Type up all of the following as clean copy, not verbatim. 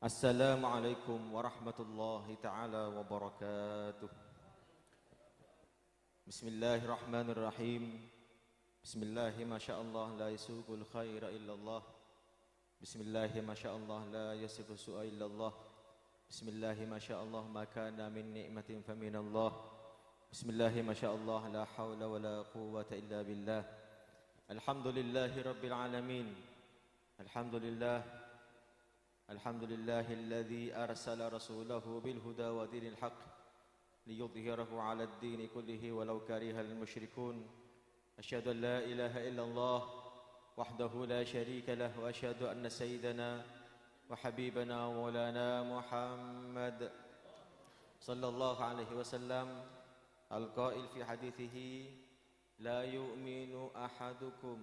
Assalamualaikum warahmatullahi ta'ala wabarakatuh. Bismillahirrahmanirrahim. Bismillahi masyaallah la yasuqul khaira illallah. Bismillahi masyaallah la yasifu su'a illallah. Bismillahi masyaallah ma kana min ni'matin faminallah. Bismillahi masyaallah la hawla wa la quwwata illa billah. Alhamdulillahi rabbil alamin. Alhamdulillahilladzi arsala rasulahu bil huda wa dinil haqq liyudhhirahu 'ala ad-din kullihi walau karihal musyrikun. Asyhadu an la ilaha illallah wahdahu la syarika lah wa asyhadu anna sayyidana wa habibana wa maulana Muhammad sallallahu alaihi wasallam al-qail fi hadithihi la yu'minu ahadukum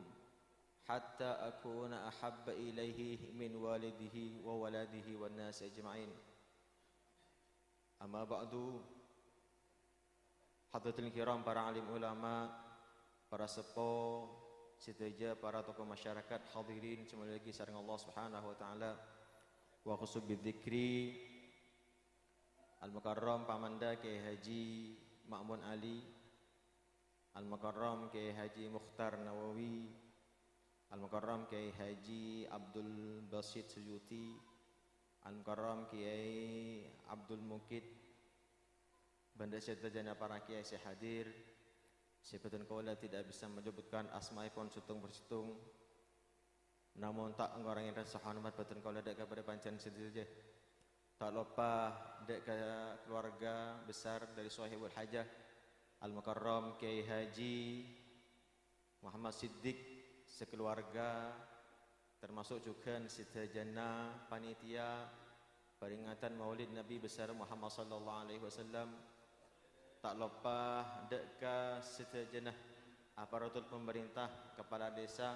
hatta akuna ahabba ilaihi min walidihi wa waladihi wan nas ajma'in. Amma ba'du. Hadratul kiram, para alim ulama, para sepuh, sedaja para tokoh masyarakat, hadirin semua lagi sareng Allah Subhanahu wa taala. Wa khusub bidzikri Al-Mukarram Pamanda Kiai Haji Ma'mun Ali, Al-Mukarram Kiai Haji Mukhtar Nawawi, Al-Mukarram Kiai Haji Abdul Basit Suyuti, Al-Mukarram Kiai Abdul Mukid, banda sedaya para kiai saya hadir. Sebetul kaula tidak bisa menyebutkan asmaipun sutung bersutung, namun tak ngorangin rasa hormat betul kaula dek kepada pancan sedaya. Tak lupa dek ke keluarga besar dari Sahibul Hajah Al-Mukarram Kiai Haji Muhammad Siddiq sekeluarga, termasuk juga sedaya panitia peringatan Maulid Nabi besar Muhammad sallallahu alaihi wasallam. Tak lupa deka sedaya aparatur pemerintah, kepala desa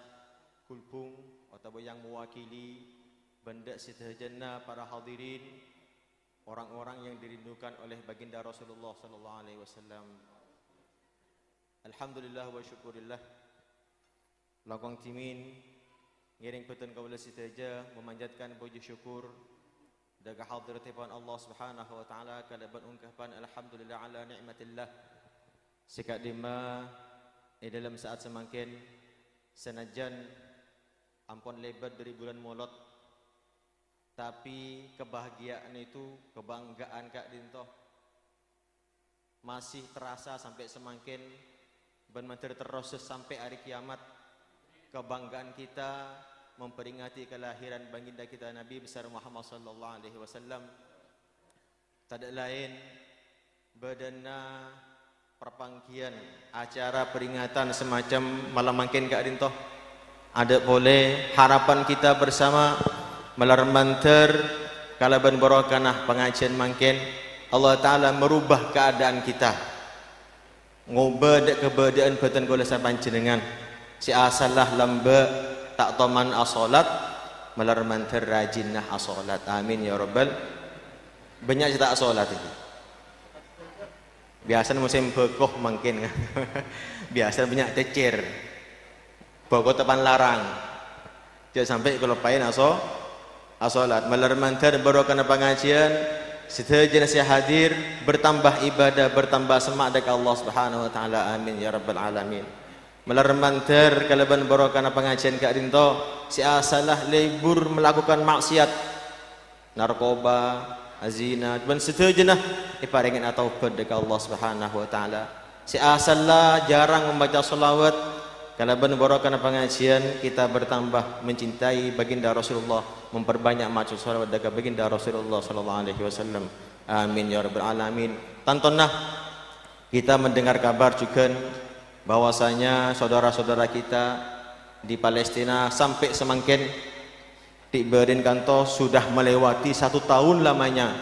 Kulpung atau yang mewakili benda sedaya para hadirin, orang-orang yang dirindukan oleh baginda Rasulullah sallallahu alaihi wasallam. Alhamdulillah wa syukurillah. Lakong timin ngiring petun kaula sitaja memanjatkan puji syukur daga hadratipun Allah Subhanahu wa taala kalaban ungkapan alhamdulillah ala nikmatillah. Sikak dima dalam saat semakin senajan ampun lebat dari bulan Maulud, tapi kebahagiaan itu, kebanggaan Kak Dinto masih terasa sampai semakin ben menteri terus sampai hari kiamat. Kebanggaan kita memperingati kelahiran baginda kita Nabi besar Muhammad sallallahu alaihi wasallam. Tak lain bedana perpanggian acara peringatan semacam malam mangkin Kak Dinto. Ada boleh harapan kita bersama melarmanter kalaban barokanah pengajian mangkin Allah taala merubah keadaan kita. Ngubah keberadaan beten kula panjenengan. Si asalah lambe tak toman asolat melarman terrajinah asolat. Amin ya rabbal. Banyak tak asolat ini. Biasa musim bekoh mungkin. Biasa banyak tecer. Bokok tepan larang. Jangan sampai kalau pain asolat melarman ter barokah pengajian. Sedaya saya hadir bertambah ibadah, bertambah semak dekat Allah Subhanahu wa taala. Amin ya rabbal alamin. Melarmanter kalaban barokana pengajian Kak Dinto si asalah lebur melakukan maksiat narkoba, azina dan seterusnya iparingin atau dekat Allah Subhanahu wa taala. Si asalah jarang membaca selawat kalaban barokana pengajian kita bertambah mencintai baginda Rasulullah, memperbanyak maca selawat dekat baginda Rasulullah sallallahu alaihi wasallam. Amin ya rabbal alamin. Tantonah kita mendengar kabar juga bahwasanya saudara-saudara kita di Palestina sampai semakin diberikan kanto sudah melewati 1 tahun lamanya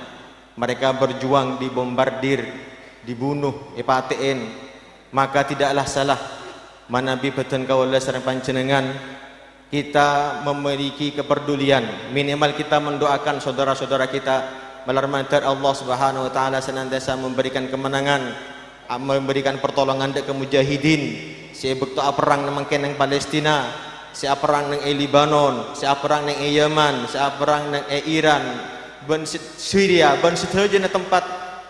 mereka berjuang, dibombardir, dibunuh, ipatiin. Maka tidaklah salah manabi beten kaula sareng panjenengan kita memiliki kepedulian, minimal kita mendoakan saudara-saudara kita melarmanter Allah Subhanahu wa taala senantiasa memberikan kemenangan, memberikan pertolongan ke mujahidin. Si bekto perang mangken nang Palestina, si perang nang Lebanon, si perang nang Yaman, si perang nang Iran, ban Syria, ban seterusnya tempat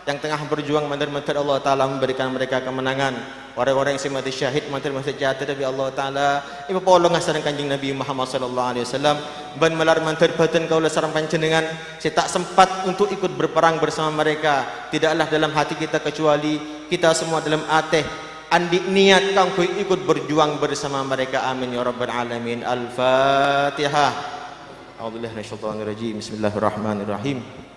yang tengah berjuang mantar-mantar Allah Ta'ala memberikan mereka kemenangan. Orang-orang yang mati syahid mantar-mantar jatuh dari Allah Ta'ala ibu polong asaran kanjeng Nabi Muhammad sallallahu alaihi wasallam ban melar mantar batin kaulah sarang panjenengan. Saya tak sempat untuk ikut berperang bersama mereka, tidaklah dalam hati kita kecuali kita semua dalam ateh andi niat kanggo ikut berjuang bersama mereka. Amin ya rabbal alamin. Al-Fatihah. A'udzubillahi minasyaitonir rajim. Bismillahirrahmanirrahim.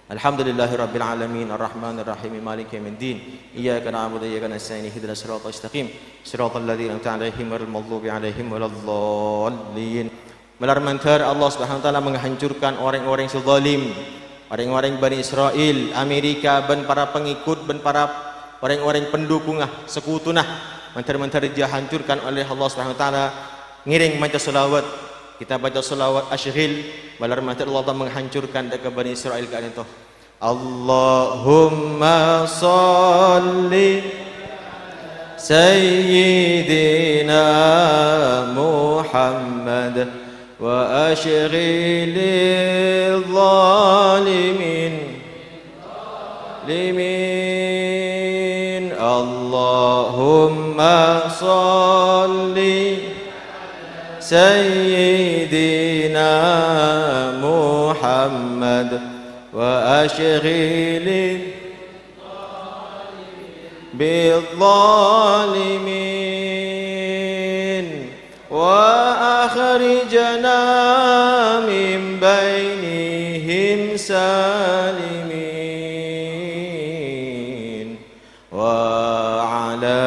Alhamdulillahirabbil alamin arrahmanir rahim maliki yaumiddin iyyaka na'budu wa iyyaka nasta'in ihdinas siratal mustaqim siratal ladzina an'amta 'alaihim ghairil maghdubi 'alaihim waladdallin. Melarmantar Allah Subhanahu wa taala menghancurkan orang-orang yang zalim, orang-orang Bani Israel, Amerika dan para pengikut dan para orang-orang pendukung sekutunah mantar-mantar dihancurkan oleh Allah Subhanahu wa taala. Ngiring maca selawat, kita baca selawat asyril balar mati Allah menghancurkan dekat Bani Israel kan itu. Allahumma salli sayyidina Muhammad wa asyril zalimin limin. Allahumma salli sayyidina Muhammad wa ashghilil bizzalimin wa akhrijna min bainihim salimin wa ala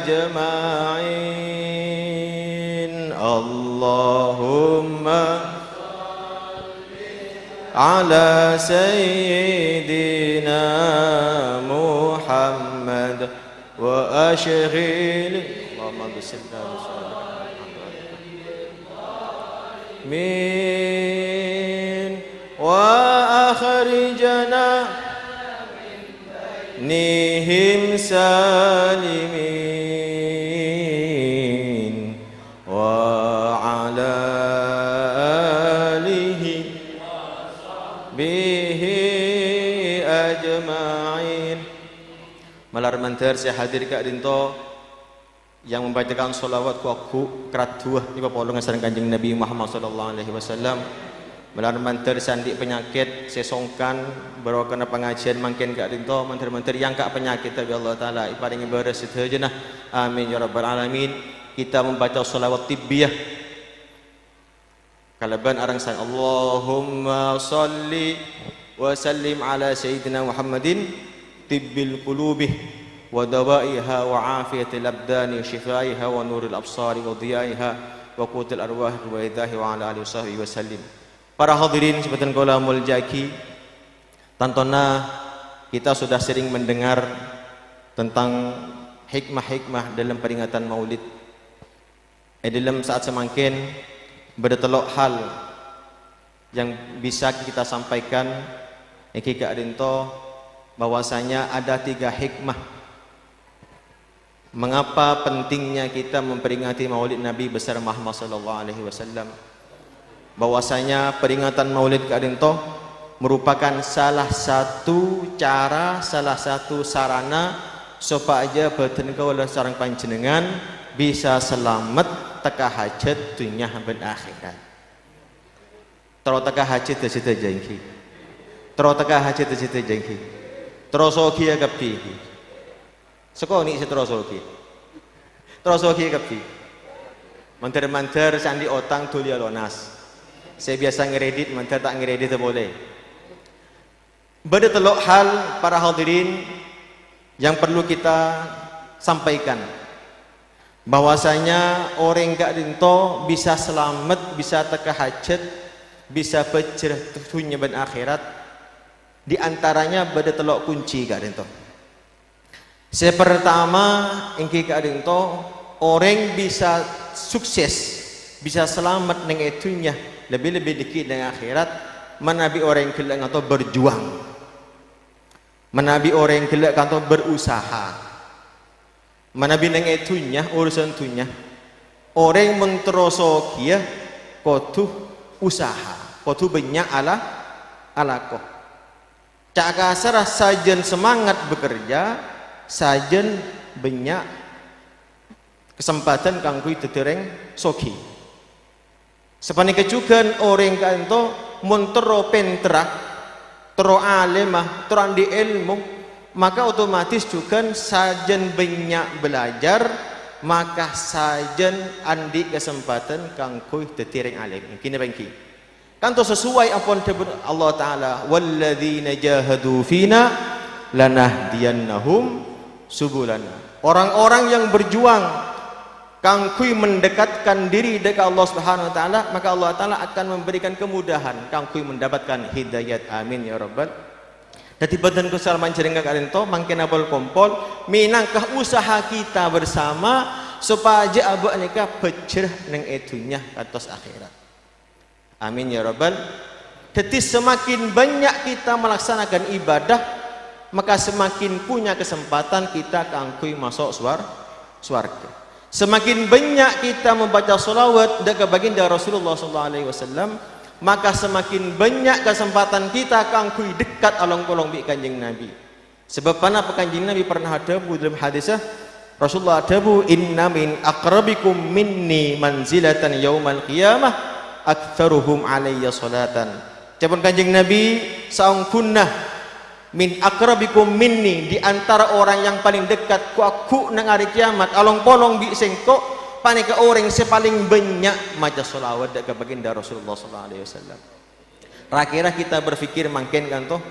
ajma'in. Allahumma ala sayyidina Muhammad wa ashghil Allahumma bisilna min wa akhrijna nihim salimin wa ala alihi bihi ajma'in. Malar mantar saya hadir ke dinto yang membacakan solawat ku aku keratuh di papolong sareng kanjeng Nabi Muhammad sallallahu alaihi wasallam. Melar mantar sandi penyakit sesongkan baru kena pengajian mungkin gak rinto mantar-mantar yang gak penyakit tapi Allah Ta'ala iparingi beres seterusnya. Amin ya rabbal alamin. Kita membaca salawat tibbiyah kalaban arang sang Allahumma salli wa sallim ala sayyidina Muhammadin tibbil qulubi wa dawaiha wa afiyatil abdani wa shifaiha wa nuril absari wa dhiyaiha wa qutil arwah wa idahi wa ala alihi wa sahbihi wa sallim. Para hadirin sebatan kaulamul jaki, tantona kita sudah sering mendengar tentang hikmah-hikmah dalam peringatan Maulid. Dalam saat semakin bertelok hal yang bisa kita sampaikan iki Kak Rinto bahwasanya ada 3 hikmah mengapa pentingnya kita memperingati Maulid Nabi besar Muhammad sallallahu alaihi wasallam. Bahwasanya peringatan Maulid Kak Rinto merupakan salah satu cara, salah satu sarana supaya batin kaula sareng panjenengan bisa selamat teka hajat dunia dan akhirat. Terus teka hajat dadi jengki. Terus teka hajat dadi jengki. Terus oki ya kapi. Sekoni terus oki. Terus oki kapi. Manter-manter sandi otang tulia lonas. Saya biasa ngeredit, mantar tak ngeredit tak boleh. Bada telok hal para hadirin yang perlu kita sampaikan. Bahwasanya orang gak rinto bisa selamat, bisa teka hajat, bisa bercerah dunia dan akhirat. Di antaranya bada telok kunci gak rinto. Saya pertama ingki gak rinto orang bisa sukses, bisa selamat dengan itunya. Lebih-lebih dikit dengan akhirat menabi orang yang kelak atau berjuang, menabi orang yang kelak atau berusaha, menabi dengan itunya urusan tunya orang menteroso kia kotu usaha, kotu banyak alakoh. Cak kasar sajen semangat bekerja, sajen banyak kesempatan kangkui tetereng soki. Sepani kecukan orang kanto montero pentra, tero alemah, terandi ilmu, maka otomatis juga sajen banyak belajar, maka sajen andi kesempatan kangkui tetereng alim. Kini bangki. Kanto sesuai apa yang Allah Ta'ala, walladzina jahadu fina lanahdiyannahum subulana. Orang-orang yang berjuang kangkui mendekatkan diri dekat Allah Subhanahu wa taala, maka Allah Ta'ala akan memberikan kemudahan kangkui mendapatkan hidayat. Amin ya rabbal. Dadi badan kesalaman jenengan kalian to mangken apel kompol minangkah usaha kita bersama supaya abak nikah becerah neng edunya atas akhirat. Amin ya rabbal. Jadi semakin banyak kita melaksanakan ibadah, maka semakin punya kesempatan kita kangkui masuk swarga. Semakin banyak kita membaca sholawat dekat baginda Rasulullah SAW, maka semakin banyak kesempatan kita kangkui dekat along-along bi kanjeng Nabi. Sebab mana kanjeng Nabi pernah ada dalam hadisnya, Rasulullah adabu inna min aqrabikum minni manzilatan yaumal qiyamah aktsaruhum alayya salatan. Capun kanjeng Nabi saung kunnah min akrabikum minni, di antara orang yang paling dekat ku aku nang hari kiamat along polong bi sengko panika orang sepaling banyak maca selawat dekat baginda Rasulullah sallallahu alaihi wasallam. Kira kita berpikir mangken kan toh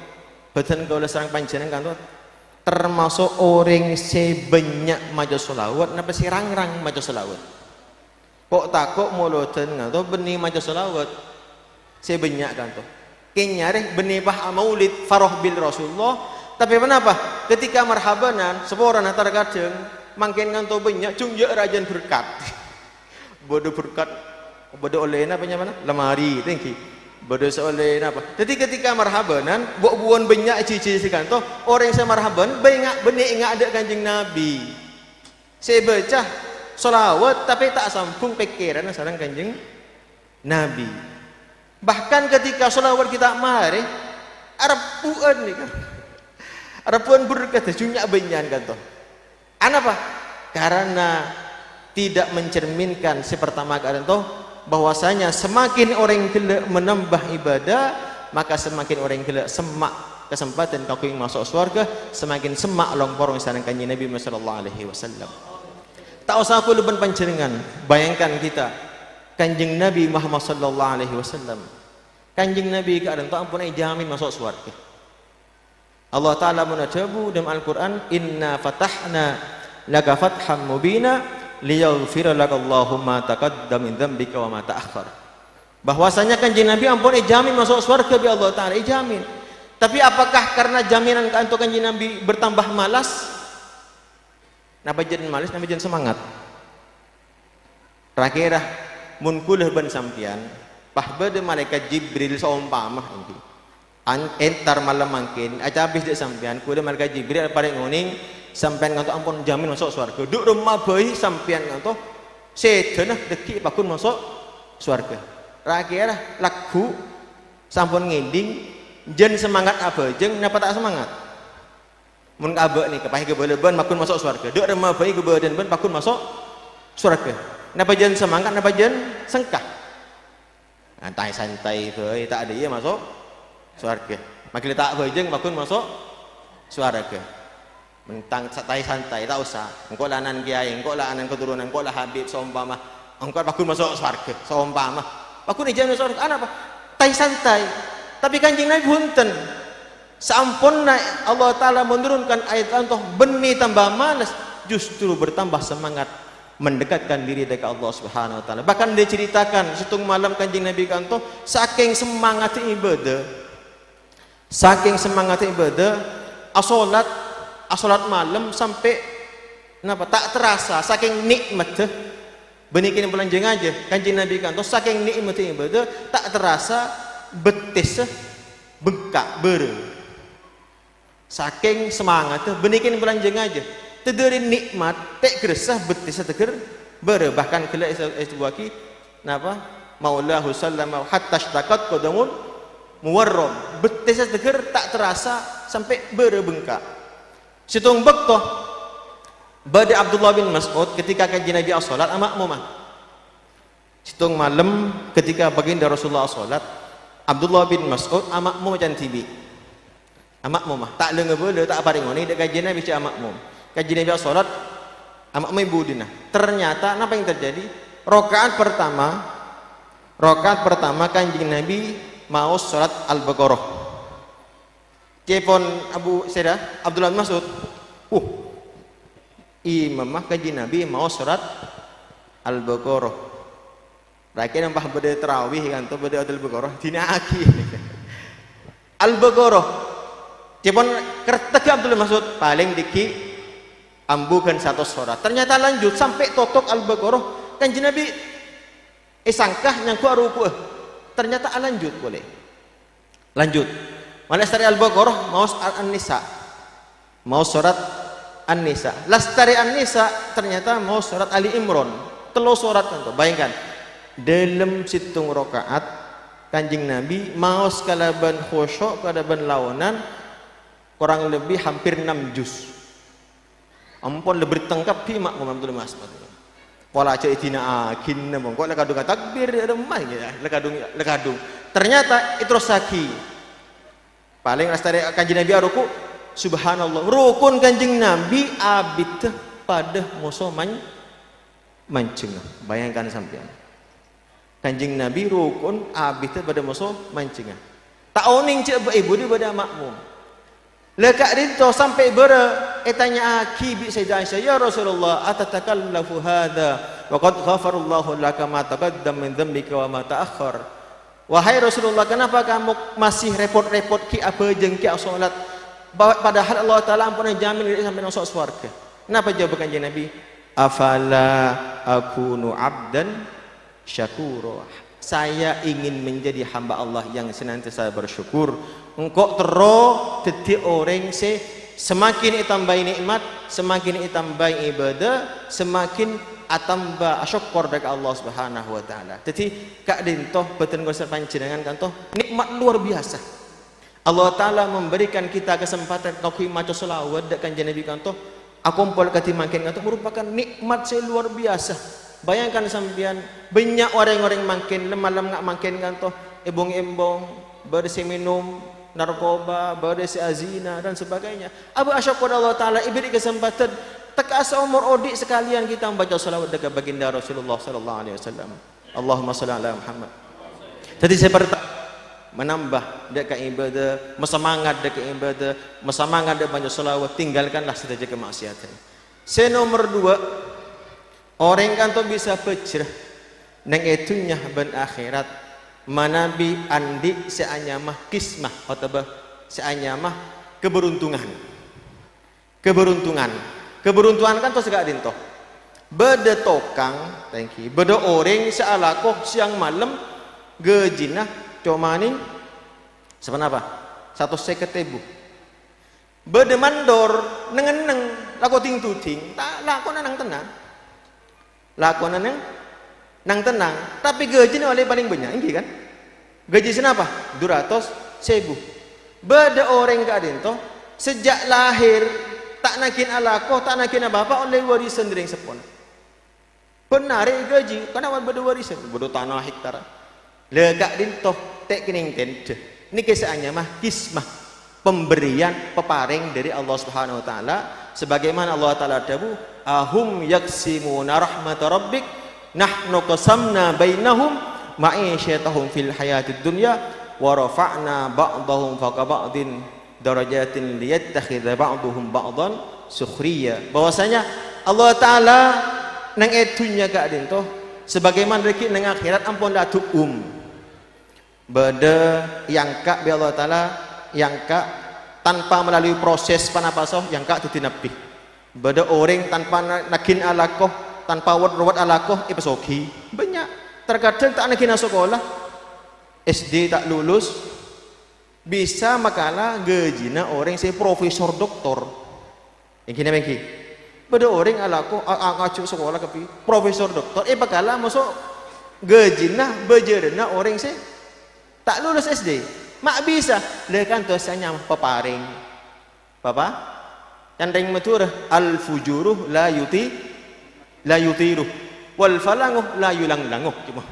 beten kaula sareng panjenengan kan toh termasuk orang sebanyak maca selawat napa sirang-rang maca selawat. Kok takut moloten kan toh benih maca selawat sebanyak kan toh. Kenyare benih bah maulid farah bil Rasulullah, tapi kenapa ketika marhabanan seorang antara kadang mangken nganto banyak cunjuk rajan berkat bodoh berkat bodoh oleh apa mana lemari tinggi bodoh oleh apa. Jadi ketika marhabanan buat banyak cici kanto orang yang marhaban banyak benih ingat ada kanjeng Nabi. Saya baca solawat tapi tak sambung pikiran sareng kanjeng Nabi. Bahkan ketika sholawat kita mari arapuan nih kan, arapuan berkata junyak benyan kan toh. Apa? Karena tidak mencerminkan sepertama keadaan toh bahwasanya semakin orang gelak menambah ibadah, maka semakin orang gelak semak kesempatan kau ingin masuk surga, semakin semak longporong sareng kanjeng Nabi sallallahu alaihi wasallam. Tak usah aku leban panjenengan, bayangkan kita Kanjeng Nabi Muhammad sallallahu alaihi wasallam. Kanjeng Nabi keadaan tak ampun jamin masuk surga. Allah Ta'ala menadabu dalam Al-Quran, inna fatahna laka fatham mubina liyaghfira lakallahu ma taqaddama min dzambika wa ma ta'akhkhar. Bahwasanya kanjeng Nabi ampun jamin masuk surga bi Allah Ta'ala jamin. Tapi apakah karena jaminan untuk kanjeng Nabi bertambah malas? Napa jadi malas, napa jadi semangat? Rakirah mun kulah ban sampian pahbade malaikat Jibril saumpamah ini entar malam mangkin aja habis dek sampian kulah malaikat Jibril paling nguning sampean ngantuk ampun jamin masuk surga duk rumah bayi sampian ngantuk sedenah deki pakun masuk surga. Rakirah lagu sampun nginding jen semangat apa jeng napa tak semangat mun kabeh nih kepahi kebeleban pakun masuk surga duk rumah bayi kebeden ben pakun masuk surga. Napa jen semangat, napa jen sengkah. Santai-santai bae tak ada iya masuk surga. Makin tak bajeng makun masuk surga. Mentang santai-santai tak usah. Engkau lanan kiai, engkau lanan keturunan, engkau lah Habib seumpama. Engkau pakun masuk surga seumpama. Pakun ijan masuk surga apa? Tai santai. Tapi kanjeng Nabi punten. Sampun Allah Ta'ala menurunkan ayat antoh benih tambah malas, justru bertambah semangat mendekatkan diri dekat Allah Subhanahu wa taala. Bahkan dia ceritakan setung malam kanjeng Nabi kanto saking semangat ibadah. Saking semangat ibadah, asolat malam sampai kenapa tak terasa saking nikmat benikin belanjang aja kanjeng Nabi kanto saking nikmat ibadah tak terasa betis bengkak bere. Saking semangat benikin belanjang aja. Tederi nikmat tek gresah betis teger bahkan kala isbuaki napa maulahu sallama hatta ishtaqat qadamun muwarram betes teger tak terasa sampai bengkak situng bekto bade Abdullah bin Mas'ud ketika kanjeng Nabi salat makmumah situng malam ketika baginda Rasulullah salat Abdullah bin Mas'ud makmum can tibi makmumah tak leungeun beuleuh tak paringoni dek kanjeng Nabi ci makmum kanjeng Nabi salat makmum budina ternyata apa yang terjadi rakaat pertama kanjeng Nabi mau surat Al-Baqarah. Kepon Abu Sayyidah Abdullah bin Mas'ud. Imamah kanjeng Nabi mau surat Al-Baqarah. Rakyat nambah bade tarawih kan to bade Al-Baqarah dina aki. Al-Baqarah. Kepon kertek Abdullah bin Mas'ud paling diki ambukan satu surat. Ternyata lanjut sampai totok Al-Baqarah kanjeng Nabi sangkah nyangku ruku. Ternyata lanjut boleh lanjut lastari Al-Baqarah mau An-Nisa mau surat An-Nisa lastari An-Nisa ternyata mau surat Ali Imran telu surat kan tuh bayangkan dalam situng rakaat kanjeng Nabi mau sekalaban khusyuk kalaban lawanan kurang lebih hampir 6 juz ampun lebih tengkap di makmum Abdul Mas pola aja idina akin nembong kok lekadung takbir ada mai ya lekadung ternyata itu saki paling lastari kanjeng Nabi ruku subhanallah rukun kanjeng Nabi abid pada musuh mancing bayangkan sampean kanjeng Nabi rukun abid pada musuh mancing tak oning cek ibu dia pada makmum lekak dinto sampai tanya aki bi Sayyidah Aisyah ya Rasulullah atatakallafu hadza wa qad ghafarallahu laka ma taqaddam min dzambika wa ma ta'akhkhar wahai Rasulullah kenapa kamu masih repot-repot ki apa jeung ki salat padahal Allah taala ampun jamin sampai masuk surga kenapa jawab kanjeng Nabi afala akunu abdan syakura saya ingin menjadi hamba Allah yang senantiasa bersyukur engkau dadi orang semakin itambai nikmat semakin itambai ibadah semakin atamba syukur dari Allah Subhanahu wa taala jadi kak dintoh beten gosir panjenengan kan toh nikmat luar biasa Allah taala memberikan kita kesempatan kau maca selawat dak kanjeng Nabi kan toh akumpul katimakin kan toh merupakan nikmat luar biasa. Bayangkan sampean banyak orang-orang makin lemalam ngak makin kan toh embong-embong bersih minum narkoba bersih azina dan sebagainya abu asyukur Allah taala ibri kesempatan teka seumur odik sekalian kita membaca salawat dekat baginda Rasulullah sallallahu alaihi wasallam Allahumma shalli ala Muhammad jadi seperti menambah dekat ibadah semangat dekat ibadah semangat dekat baca salawat tinggalkanlah saja kemaksiatan nomor 2 orang kan tuh bisa pecah neng itunya ben akhirat manabi andi seanyamah kismah atau seanyamah keberuntungan kan tuh segak dintoh beda tokang thank you beda orang sealakoh siang malam gejinah comaning sebenapa 150.000 beda mandor neng lako ting tuting tak lako nang tenang lakonan nang tenang tapi gajinya oleh paling banyak ini kan gaji senapa 200.000 beda orang gak adento sejak lahir tak nakin alako tak nakin apa oleh warisan dari sepon benar gaji karena beda warisan beda tanah hektar legak dinto tek kening tente ini kesaannya mah kismah pemberian peparing dari Allah Subhanahu wa taala sebagaimana Allah taala dawu ahum yaksimuna rahmat rabbik nahnu qasamna bainahum ma'isyatahum fil hayatid dunya wa rafa'na ba'dahum fawqa ba'din darajatin liyattakhidha ba'duhum ba'dan sukhriya bahwasanya Allah taala nang edunya gak adento sebagaimana rezeki nang akhirat ampun la beda yang kak bi Allah taala yang kak tanpa melalui proses panapasoh yang kak tuti nabi beda orang tanpa nakin alakoh tanpa wad alakoh ipasoki banyak terkadang tak nakin sekolah SD tak lulus bisa makalah gajina orang saya profesor doktor yang kini Pada orang alaku ngacuk sekolah kepi profesor doktor pakala masuk gejinah bejerna orang sih tak lulus SD mak bisa lekan tosanya peparing apa yang matur al fujuruh la yutiruh wal falanguh la yulang-languh cuma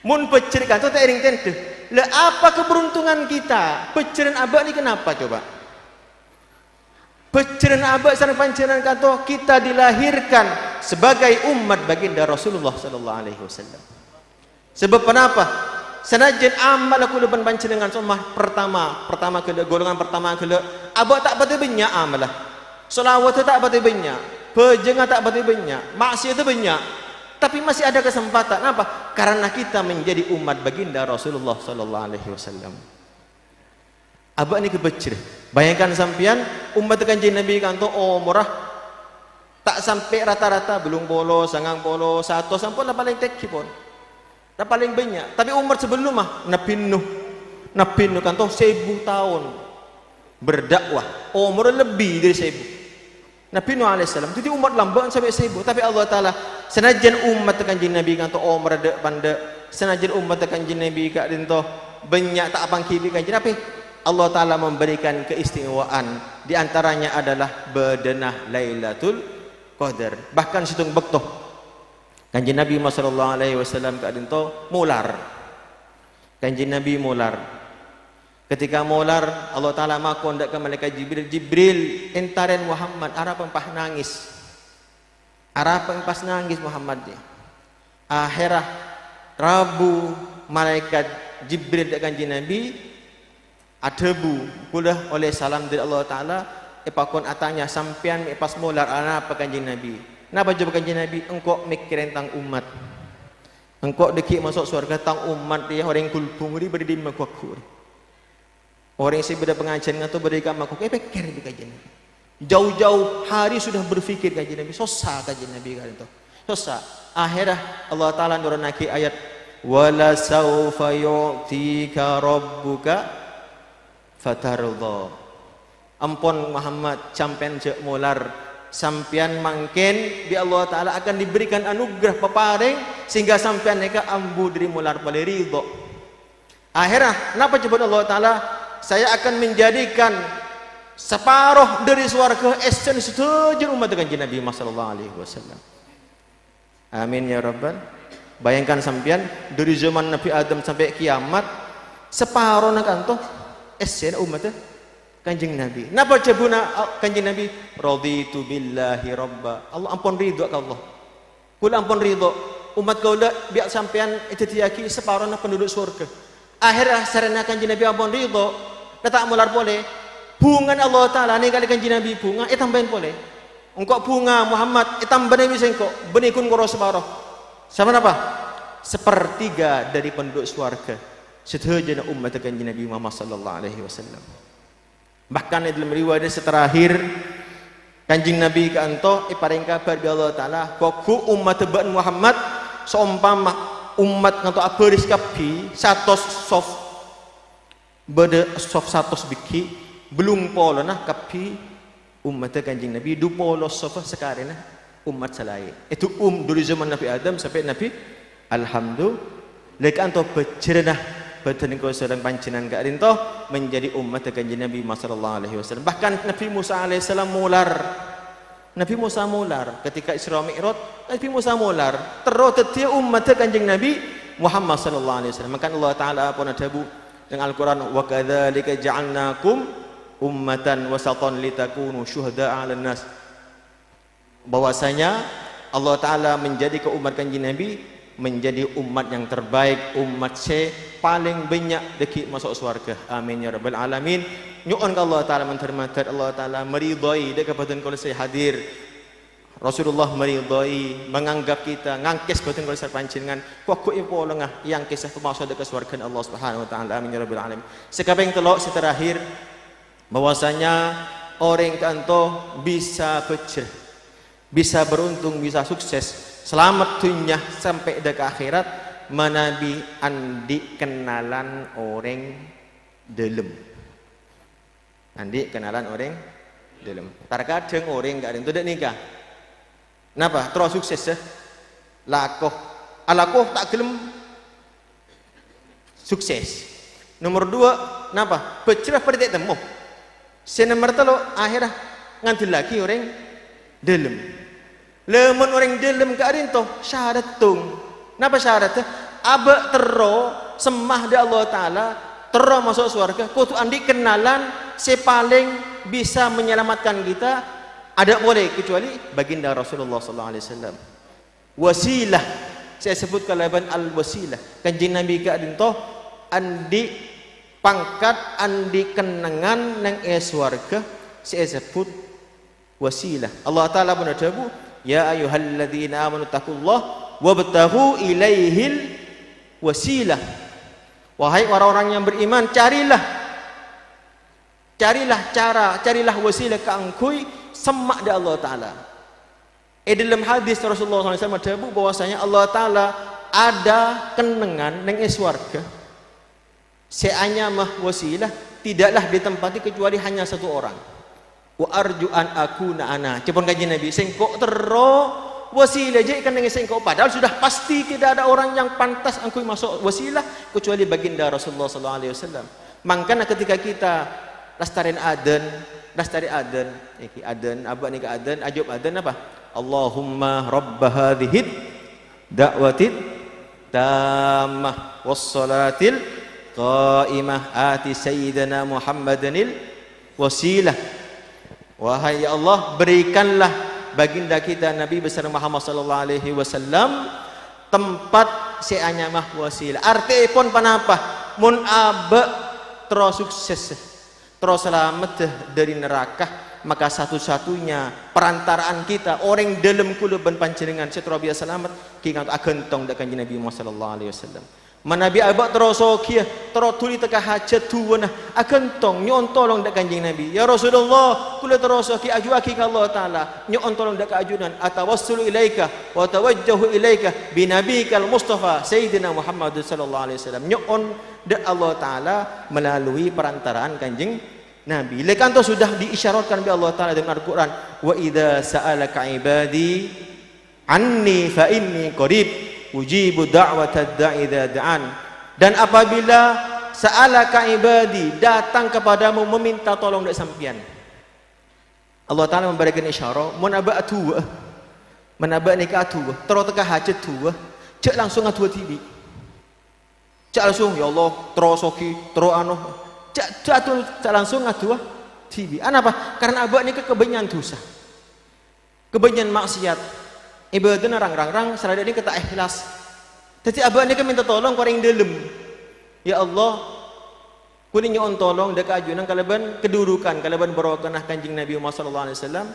mun pecer kanto tak ring tente le apa keberuntungan kita peceran abak ni kenapa coba peceran abak sareng panceran kanto kita dilahirkan sebagai umat baginda Rasulullah sallallahu alaihi wasallam. Sebab kenapa? Senajan amal aku depan panceran somah pertama kele golongan pertama kele abak tak pati banyak amalah. Selawat tak pati banyak, pejengan tak pati banyak, maksiat banyak. Tapi masih ada kesempatan. Kenapa? Karena kita menjadi umat baginda Rasulullah sallallahu alaihi wasallam. Abak ni kebecer. Bayangkan sampian umat kanjeng Nabi kanto murah tak sampai rata-rata belum polo, sangang polo, satu sampun lah paling teki pun. Lah paling banyak. Tapi umat sebelum Nabi Nuh kanto 1000 tahun berdakwah. Umur lebih dari 1000. Nabi Nuh alaihissalam. Jadi umat lambat sampai 1000. Tapi Allah Taala senajan umat kanjeng Nabi kanto umur dek pandek, senajan umat kanjeng Nabi kak dinto banyak tak apang kibi kanjeng Nabi. Allah Ta'ala memberikan keistimewaan. Di antaranya adalah bedenah Lailatul Qadar. Bahkan situng bektoh kanjeng Nabi sallallahu alaihi wasallam kadinto mular. Kanjeng Nabi mular. Ketika mular Allah Ta'ala makon dak ke malaikat Jibril entaren Muhammad arah pempah nangis. Arah pempas nangis Muhammad dia. Akhirah Rabu malaikat Jibril dak kanjeng Nabi adebu kulah oleh salam dari Allah Ta'ala pakon atanya sampian pas mular apa kanjeng Nabi napa jawab kanjeng Nabi engkau mikirin tentang umat engkau dekik masuk surga tentang umat dia orang kulpung di beri di makwakur orang yang beda pengajian atau beri kat makwakur pikir di kanjeng Nabi jauh-jauh hari sudah berfikir kanjeng Nabi sosa kanjeng Nabi kan itu sosa akhirah Allah Ta'ala nurunake ayat wala saufa yu'tika rabbuka fatarudha ampun Muhammad sampean jek mular sampean mangken di Allah Ta'ala akan diberikan anugerah peparing sehingga sampean neka ambu dari mular pada ridho akhirnya kenapa coba Allah Ta'ala saya akan menjadikan separuh dari swarga esen setuju umat kanjeng Nabi sallallahu alaihi wasallam amin ya rabbal bayangkan sampean dari zaman Nabi Adam sampai kiamat separuh nak kanto esen umat kanjeng Nabi. Napa cabuna kanjeng Nabi? Raditu billahi rabba. Allah ampun ridho ke Allah. Kula ampun ridho. Umat kaula biar sampean itu tiyaki separuh penduduk surga. Akhirnya sarana kanjeng Nabi ampun ridho. Tak mular boleh. Bunga Allah Ta'ala ni kali kanjeng Nabi bunga tambahin boleh. Engkau bunga Muhammad tambahin bisa engkau benikun koro separuh. Sama apa? Sepertiga dari penduduk surga. Setuju umat kanjeng Nabi Muhammad sallallahu alaihi wasallam. Bahkan dalam riwayat seterakhir kanjeng Nabi kanto paring kabar bi Allah Taala ku umat ban Muhammad seumpama umat kanto aberis kapi 100 sof bede sof 100 biki belum polo nah kapi umat kanjeng Nabi 20 sof sekarang umat salai itu dari zaman Nabi Adam sampai Nabi alhamdulillah lek anto becerna betul engkau sedang pancenan gak rinto menjadi umat kanjeng Nabi sallallahu alaihi wasallam. Bahkan Nabi Musa alaihissalam mular. Nabi Musa mular ketika Isra Mi'raj, Nabi Musa mular. Terus tetia umat kanjeng Nabi Muhammad sallallahu alaihi wasallam. Maka Allah Taala pun adabu dengan Al-Qur'an wa kadzalika ja'alnakum ummatan wasatan litakunu syuhada'a 'alan nas. Bahwasanya Allah Taala menjadi umat kanjeng Nabi menjadi umat yang terbaik, umat paling banyak deki masuk surga. Amin ya rabbal alamin. Nyuon Allah Taala mentermatat Allah Taala meridai dek kabupaten kalau saya hadir. Rasulullah meridai menganggap kita ngangkes kabupaten kalau saya pancingan kuku ipo lengah yang kisah pemasuk dek surga Allah Subhanahu wa taala. Amin ya rabbal alamin. Sekapeng telok terakhir bahwasanya orang kanto bisa becer, bisa beruntung, bisa sukses selamat dunia sampai ke akhirat menabi andi kenalan orang dalam andi kenalan orang Dalam. Terkadang orang enggak ada yang tidak nikah. Kenapa? Terus sukses ya. Lakoh. Alakoh tak gelem sukses. Nomor 2, kenapa? Bercerah pada tak temu. Nomor 3, akhirnya nganti lagi orang dalam. Lemon orang dalam ke ada itu syahadat tung. Kenapa syahadat? Abak tero semah di Allah Ta'ala tero masuk surga. Kau tu andi kenalan sepaling bisa menyelamatkan kita. Ada boleh kecuali baginda Rasulullah sallallahu alaihi wasallam. Wasilah saya sebut kalaban al wasilah. Kanjeng Nabi ka adinto andi pangkat andi kenangan nang swarga saya sebut wasilah. Allah Taala pun ada bu, ya ayyuhalladzina amanu taqullaha wabtaghu ilaihil wasilah. Wahai orang-orang yang beriman, carilah cara, carilah wasilah ke angkui semak di Allah Ta'ala. Dalam hadis Rasulullah SAW ada bahwasanya Allah Ta'ala ada kenangan nang swarga seanya mah wasilah tidaklah ditempati kecuali hanya satu orang. Wa arju an akuna ana. Cepon kaji Nabi sengkok tero wasilah je kan nang sengkok padahal sudah pasti tidak ada orang yang pantas angkui masuk wasilah kecuali baginda Rasulullah SAW. Makanya ketika kita lestarian lestari adan iki adan abak ni ke adan ajub adan apa Allahumma rabb hadhihi da'watid tammah wassalatil qaimah ati sayyidina Muhammadanil wasilah. Wahai ya Allah, berikanlah baginda kita Nabi besar Muhammad sallallahu alaihi wasallam tempat seanya mah wasilah. Arti pun panapa mun abak terus sukses terus selamat dari neraka, maka satu-satunya perantaraan kita orang dalam kuluban panjenengan setelah biasa selamat kita agentong dak kanjeng Nabi Muhammad sallallahu alaihi wasallam. Manabi abak terus kia terus tuli teka hajat tuwana agentong nyon tolong dak kanjeng Nabi. Ya Rasulullah, kula terus ki aju aki ka Allah Taala nyon tolong dak ajunan atawassulu ilaika wa tawajjahu ilaika bi nabikal Mustafa sayyidina Muhammad sallallahu alaihi wasallam. Nyon dak Allah Taala melalui perantaraan kanjeng Nabi. Lekan tu sudah diisyaratkan oleh Allah Taala dalam Al-Quran. Wa idza sa'alaka ibadi anni fa inni qarib ujibu da'watad da'i idza da'an. Dan apabila sa'alaka ibadi datang kepadamu meminta tolong dari sampian, Allah Taala memberikan isyarat mun aba atu menaba nikah atu terus teka hajat tu cek langsung atu tibi. Cek langsung ya Allah terus oki terus anu jatuh langsung ngadu TV. Kenapa? Karena abak ni kebanyakan dosa, kebanyakan maksiat. Ibadah rang selada ini kata ikhlas. Jadi abak ni minta tolong orang dalam. Ya Allah, kuni nyon tolong dek ajunan kalaban kedudukan, kalaban barokanah kanjeng Nabi Muhammad sallallahu alaihi wasallam.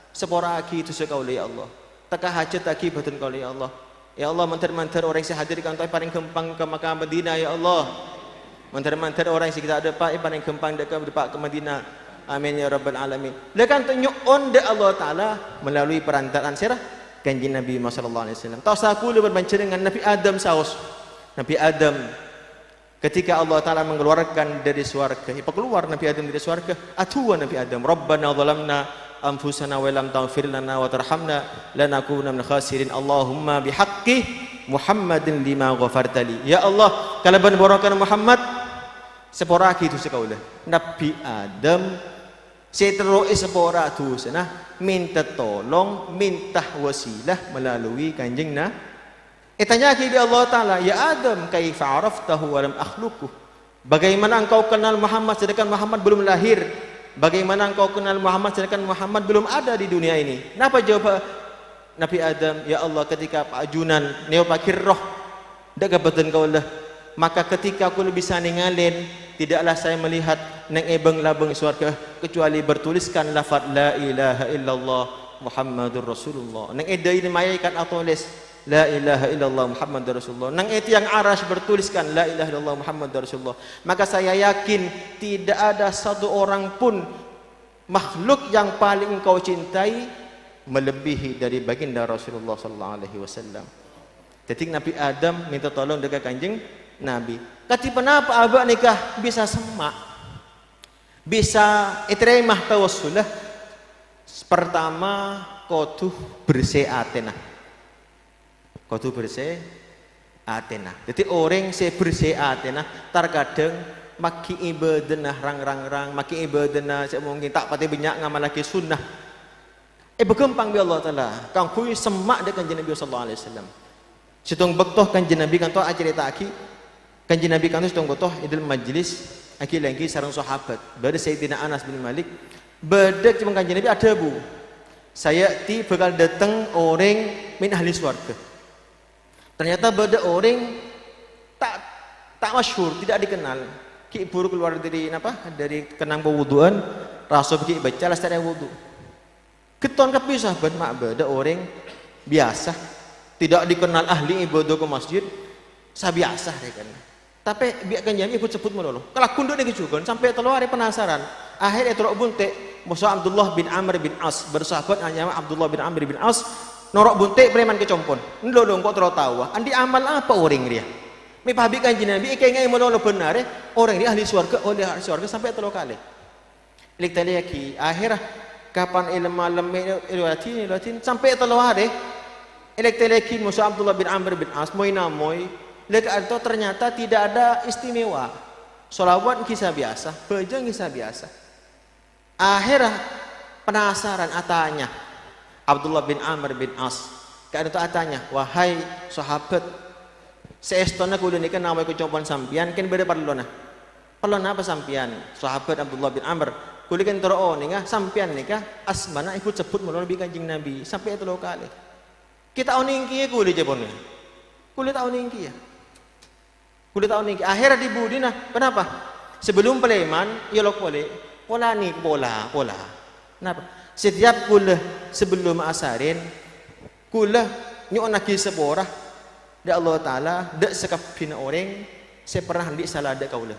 Sepora aki itu sekau ya Allah. Taka hajat aki batun kau ya Allah. Ya Allah, mantar orang yang hadir di kantor paling gampang ke Makkah Madinah ya Allah. Mantar orang yang kita ada pak paling gampang dekat ke Madinah. Amin ya rabbal alamin. Lekan tunjuk onde Allah Taala melalui perantaraan sirah kanjeng Nabi Muhammad sallallahu alaihi wasallam. Tahu saku lu berbincang dengan Nabi Adam saus. Nabi Adam ketika Allah Taala mengeluarkan dari surga, keluar Nabi Adam dari surga, atuwa Nabi Adam, Rabbana zalamna anfusana wa lam taghfir lana wa tarhamna lanakunanna minal khasirin. Allahumma bihaqqi Muhammadin lima ghafartali. Ya Allah, kalaban barakan Muhammad sepora itu sekaulah. Nabi Adam seteroe sepora tu sana minta tolong, minta wasilah melalui kanjeng na. Tanya kepada Allah Taala, ya Adam, kaifa araftahu wa lam akhluquh? Bagaimana engkau kenal Muhammad sedangkan Muhammad belum lahir? Bagaimana engkau kenal Muhammad sedangkan Muhammad belum ada di dunia ini? Napa jawab Nabi Adam? Ya Allah, ketika Pak Ajunan neo pakir roh dak gabatan kau lah, maka ketika aku bisa ningalin tidaklah saya melihat nang ebeng labeng surga kecuali bertuliskan lafaz la ilaha illallah Muhammadur Rasulullah. Nang edai ini mayaikan atulis la ilaha illallah Muhammadur Rasulullah. Nang itu yang arash bertuliskan la ilaha illallah Muhammadur Rasulullah. Maka saya yakin tidak ada satu orang pun makhluk yang paling engkau cintai melebihi dari baginda Rasulullah sallallahu alaihi wasallam. Jadi Nabi Adam minta tolong dekat kanjeng Nabi. Kati kenapa abak nikah bisa semak, bisa iteremah tawassulah Pertama kudu bersih atena. Kudu bersih atena. Jadi orang se bersih atena terkadang maki ibadah rang maki ibadah saya mungkin tak pati banyak ngamal lagi sunnah. Berkembang bi Allah Taala. Kang kui semak dengan Nabi sallallahu alaihi wasallam. Situng bektoh kanjeng Nabi kanto acerita aki. Kanjeng Nabi kanto situng bektoh idul majlis aki lagi sareng sahabat. Bade Sayyidina Anas bin Malik. Bedek cuma kanjeng Nabi ada bu. Saya ti bakal datang orang min ahli surga. Ternyata beda orang tak masyhur, tidak dikenal. Ki buru keluar dari dari kenang pewuduan, rasul ki baca lah secara wudu. Keton kepisah ben mak beda orang biasa, tidak dikenal ahli ibadah ke masjid, sabiasa deh kan. Tapi biar kanjeng ikut sebut melulu. Kalau kunduk nih juga sampai telu hari penasaran. Akhirnya terok bunte, Musa Abdullah bin Amr bin As bersahabat hanya Abdullah bin Amr bin As. Norok bunte preman kecompon. Ndo dong kok terus tahu. Andi amal apa orang dia? Mi pahabi kanjeng Nabi kayaknya melulu benar orang dia ahli surga, ahli surga sampai telu kali. Ilik tadi lagi akhirah kapan ilmu malam ilatin sampai telu hari. Ilik tadi lagi Musa Abdullah bin Amr bin As moi namoy. Lek atau ternyata tidak ada istimewa. Solawat kisah biasa, bejeng kisah biasa. Akhirah penasaran atanya Abdullah bin Amr bin As. Kan itu atanya, wahai sahabat, seestona kudu nikah namanya kecompon sampian, kan beda parlona. Parlona apa sampian? Sahabat Abdullah bin Amr, kudu kan tero nikah sampian nikah asmana ikut sebut melalui kanjeng Nabi sampai itu kali. Kita oningki kudu jebonnya. Kudu tahu ningki ya. Kudu tahu ningki. Akhirnya dibudina. Kenapa? Sebelum peleman, ya lo pola nih pola. Kenapa? Setiap kulah sebelum asarin kulah nyok naki seborah da Allah Taala dak sekapina orang saya pernah andi salah dak kaulah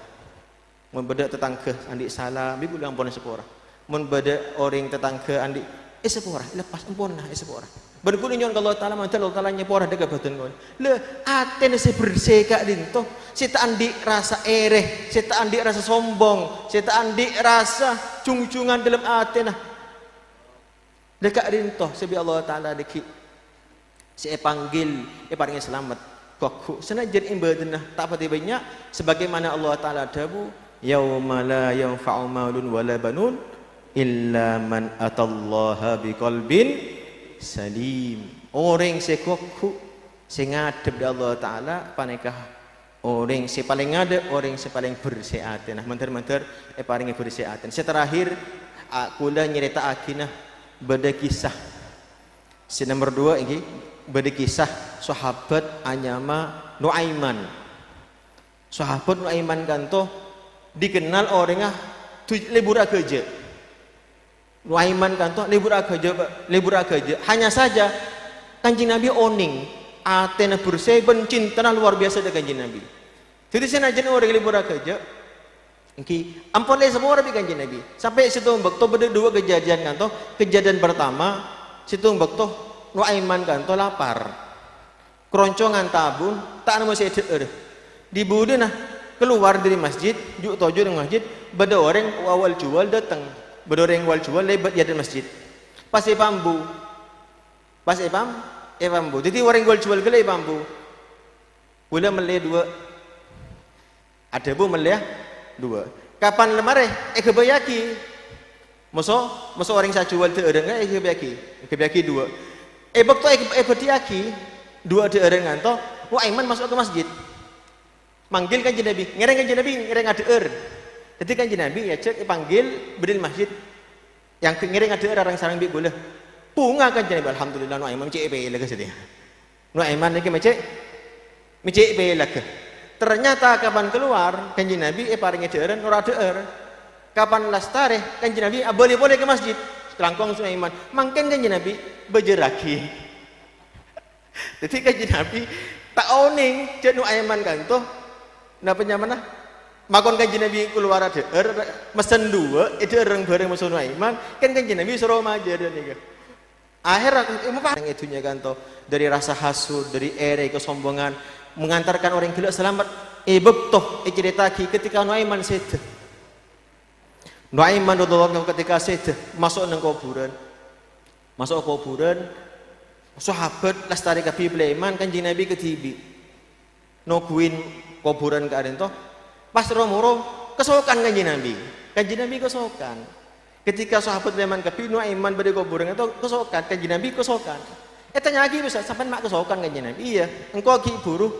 mun beda tetangga andi salah bi kulah ampun seborah mun beda orang tetangga andi seborah lepas ampun seborah ben kulah nyon Allah Taala mantel Allah Taala nyeporah dak badan kau le aten se bersih kak dinto sita andi rasa ereh sita andi rasa sombong sita andi rasa cung-cungan dalam atenah dekat rintoh sebi Allah Taala deki saya panggil paling selamat kok senajan ibadah tak pati banyak sebagaimana Allah Taala dawu yauma la yanfa'u malun wala banun illa man atallaha biqalbin salim orang sekokku sing ngadep Allah Taala panekah orang si paling ngadep orang si paling bersih ati nah menter-menter paling bersih ati terakhir aku lah nyerita akinah beda kisah si nomor 2 ini beda kisah sahabat anyama Nuaiman sahabat Nuaiman kanto dikenal orangnya libur kerja Nuaiman kanto libur kerja hanya saja kanjeng Nabi oning atena bersih bencintana luar biasa dengan kanjeng Nabi jadi senajan orang libur kerja Engki ampun le semua orang kanjeng Nabi. Sampai situ bekto beda dua kejadian kanto. Kejadian pertama situ bekto Nuaiman kanto lapar. Keroncongan tabun tak nemu saya di budena keluar dari masjid, juk tojo di masjid, beda orang awal jual datang. Beda orang awal jual lebat di masjid. Pas bambu. Pas bambu. Jadi orang awal jual gele bambu. Boleh meleh dua. Ada bu meleh dua. Kapan lemare? Kebayaki. Moso orang saya jual te orang kebayaki dua. Waktu bertiaki dua te orang nganto. Nuaiman masuk ke masjid. Manggil kanjeng Nabi. Ngereng kanjeng Nabi ngereng ada Jadi kanjeng Nabi ya cek panggil berdiri masjid. Yang ngereng ada orang sarang bi gula. Bunga kanjeng Nabi alhamdulillah Nuaiman cek pe lagi sedih. Nuaiman lagi macek pe lagi. Ternyata kapan keluar kanjeng Nabi paringnya deureun ora deueur. Kapan lastare kanjeng Nabi boleh ke masjid. Langkong Sulaiman. Mangken kanjeng Nabi bejeraki. Jadi kanjeng Nabi tak oning jeung Nuaiman kanto. Napa nyamana? Makon kanjeng Nabi keluar deueur mesen dua itu orang bareng musuh Nuaiman kan kanjeng Nabi suruh maja dan niku. Akhirnya paring itunya kanto dari rasa hasud, dari ere kesombongan mengantarkan orang gila selamat bektoh cerita ketika Nuaiman sedih Nuaiman radhiyallahu ketika sedih masuk nang kuburan masuk kuburan sahabat lestari kabeh pleman Kanjeng Nabi ketibi nungguin kuburan ke aden toh pas romoro kesokan Kanjeng Nabi kesokan ketika sahabat pleman kabeh Nuaiman bade kuburan itu kesokan Kanjeng Nabi kesokan tanya lagi bisa sampai mak kesokan Kanjeng Nabi iya engkau ki buruh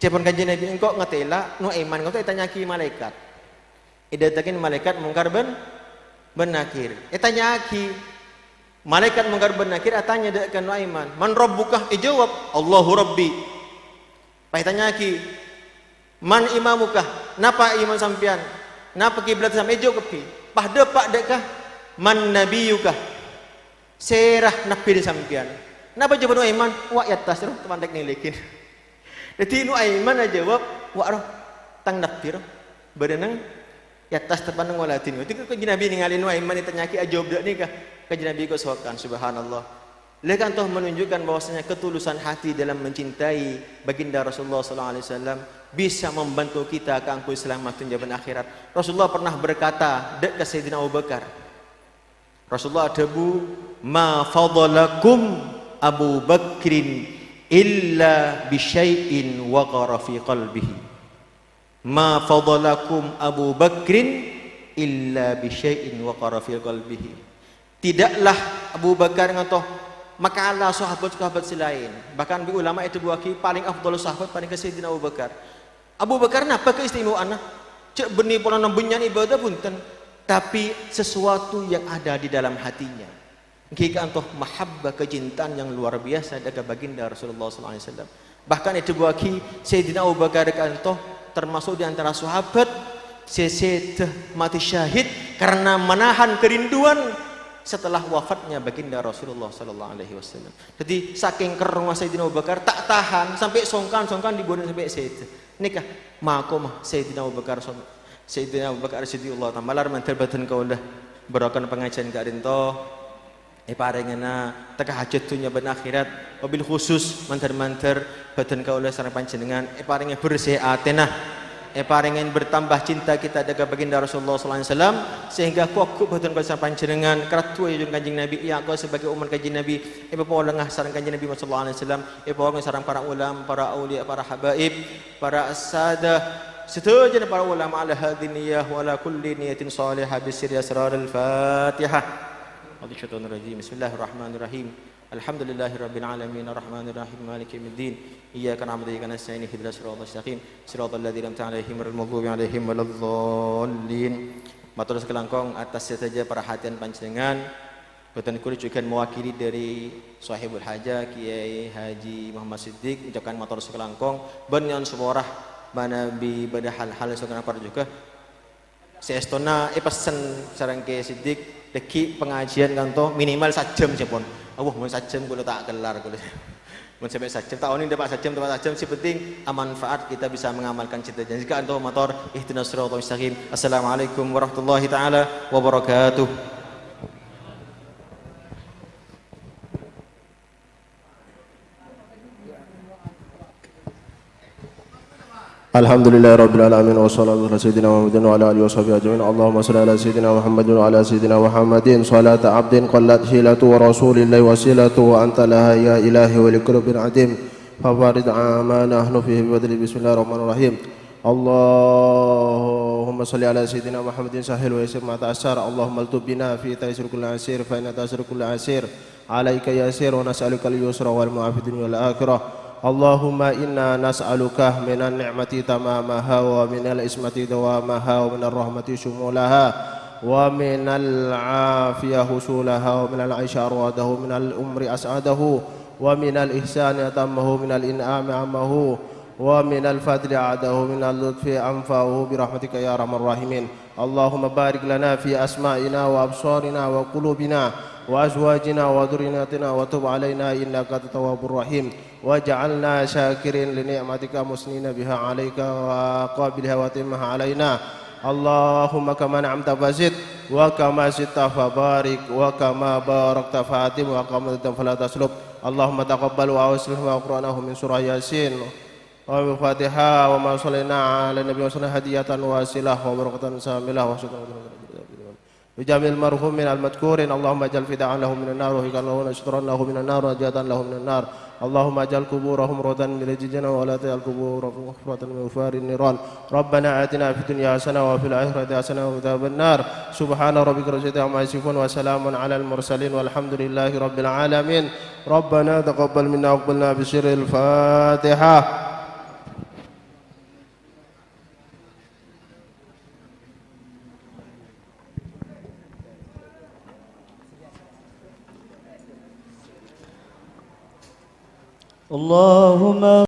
jawaban Kanjeng Nabi engkau ngetela Nuaiman engkau tanya lagi malaikat idatakin malaikat mungkar ben nakir tanya lagi malaikat mungkar ben nakir tanya dekan Nuaiman man rabbuka jawab Allahu rabbi pai tanya lagi man imamuka napa imam sampean napa kiblat sampean jawab kepi pah depak dekah man nabiyuka serah nabi sampean napa jawab Nuaiman wa yatas roh teman tek nilikin jadi Nuaiman jawab wa roh tang nabi roh berenang yatas tepan ngolatin itu Kanjeng Nabi ningali Nuaiman ditanya ki jawab dak nikah Kanjeng Nabi kesokan subhanallah lekan toh menunjukkan bahwasanya ketulusan hati dalam mencintai baginda Rasulullah sallallahu alaihi wasallam bisa membantu kita keangkuh selamat tunjaban akhirat. Rasulullah pernah berkata dek ke Sayyidina Abu Bakar Rasulullah adabu ma fadalakum Abu Bakrin illa bi syai'in waqara fi qalbihi ma fadalakum Abu Bakrin illa bi syai'in waqara fi qalbihi tidaklah Abu Bakar ngatoh makalah sahabat-sahabat selain bahkan bi ulama itu buaki paling afdal sahabat paling ke Sayyidina Abu Bakar napa keistimewaan cek benih pola nambenyan ibadah punten tapi sesuatu yang ada di dalam hatinya jika antoh mahabbah kecintaan yang luar biasa dekat baginda Rasulullah sallallahu alaihi wasallam bahkan itu buaki Sayyidina Abu Bakar antoh termasuk di antara sahabat seset mati syahid karena menahan kerinduan setelah wafatnya baginda Rasulullah sallallahu alaihi wasallam. Jadi saking kerungan Sayyidina Abu Bakar tak tahan sampai songkan dibunuh sampai set. Nikah makomah Sayyidina Abu Bakar Siddiqullah tamalar manterbatan kaulah berakan pengajian ka adento parengena teka hajat dunya ben akhirat wabil khusus manter badan kaulah sareng panjenengan parenge bersih atenah paringin bertambah cinta kita dekat baginda Rasulullah sallallahu alaihi wasallam sehingga kuku badan kau sareng panjenengan keratu jeung Kanjeng Nabi ya kau sebagai umat Kanjeng Nabi bawa lengah sareng Kanjeng Nabi sallallahu alaihi wasallam bawa sareng para ulama para aulia para habaib para asadah setuju para ulama ala hadhihi niyyah wa ala kulli niyatin salihah bi sirri asrarul Fatihah. Bismillahirrahmanirrahim. Alhamdulillahirabbil alamin arrahmanir rahim maliki yaumiddin iyyaka na'budu wa iyyaka nasta'in ihdinas siratal mustaqim siratal ladzina an'amta 'alaihim ghairil maghdubi 'alaihim waladdallin. Matur sekelangkong atas saja perhatian panjenengan boten kula juga mewakili dari Sahibul Hajah Kiai Haji Muhammad Siddiq ucapkan matur sekelangkong ben nyon seborah manabi pada hal-hal saking apa juga seestona pesen sareng Kiai Siddiq deki pengajian kanto minimal 1 jam sepon. Allah mau 1 jam kula tak kelar kula. Mun sampai 1 jam tak oni dapat 1 jam dapat 1 jam si penting manfaat kita bisa mengamalkan cita janji ka anto motor ihdinas siratal mustaqim. Assalamualaikum warahmatullahi taala wabarakatuh. Alhamdulillahirabbil alamin wassalatu ala sayyidina Muhammadin wa ala alihi washabihi ajmain. Allahumma shalli ala sayyidina Muhammadin wa ala sayyidina Muhammadin salata abdin qallat hilatu wa rasulillahi wasilatu wa anta laha ya ilahi wa likulli bin adim fawarid amana nahnu fihi bi bismillahirrahmanirrahim. Allahumma shalli ala sayyidina Muhammadin sahil wa yasir ma ta'assar. Allahumma altub bina fi taysir kulli asir fa inna taysir kulli asir alayka yasir wa nas'aluka al-yusra wal mu'afidin wal akhirah. Allahumma inna nas'aluka minan ni'mati tamamaha wa minal ismati dawamaha wa minar rahmati shumulaha wa minal afiyah husulaha wa minal aisha arwadahu minal umri as'adahu wa minal ihsani atammahu minal in'ami ammahu wa minal fadli a'dahu minal lutfi anfa'uhu birahmatika ya arhamar rahimin. Allahumma barik lana fi asma'ina wa absarina wa qulubina wa azwajina wa dhurriyyatina wa tub alaina innaka tawwabur rahim waj'alna syakirin li ni'matika musnina biha 'alaika wa qabilha wa timmaha 'alaina. Allahumma kama an'amta fazid wa kama zitta fabarik wa kama barakta fatim wa kama zidta fala taslub. Allahumma taqabbal wa aslih wa qur'anahu min surah yasin wa al-fatihah wa ma sallallahu ala nabiyyina hadiyatan wasilah wa barakatan samilah wa syukran بجميع المرحومين المذكورين اللهم اجعل فداء له من النار وهكا له ونشطرا له من النار ونجاة له من النار اللهم اجعل قبورهم روضا من رياض الجنة ولا تجعل قبورهم حفرة من غفار النيران ربنا آتنا في الدنيا حسنة وفي الآخرة حسنة وقنا عذاب النار سبحان ربك رب العزة عما يصفون وسلام على المرسلين والحمد لله رب العالمين ربنا تقبل منا واقبلنا بسر الفاتحة. اللهم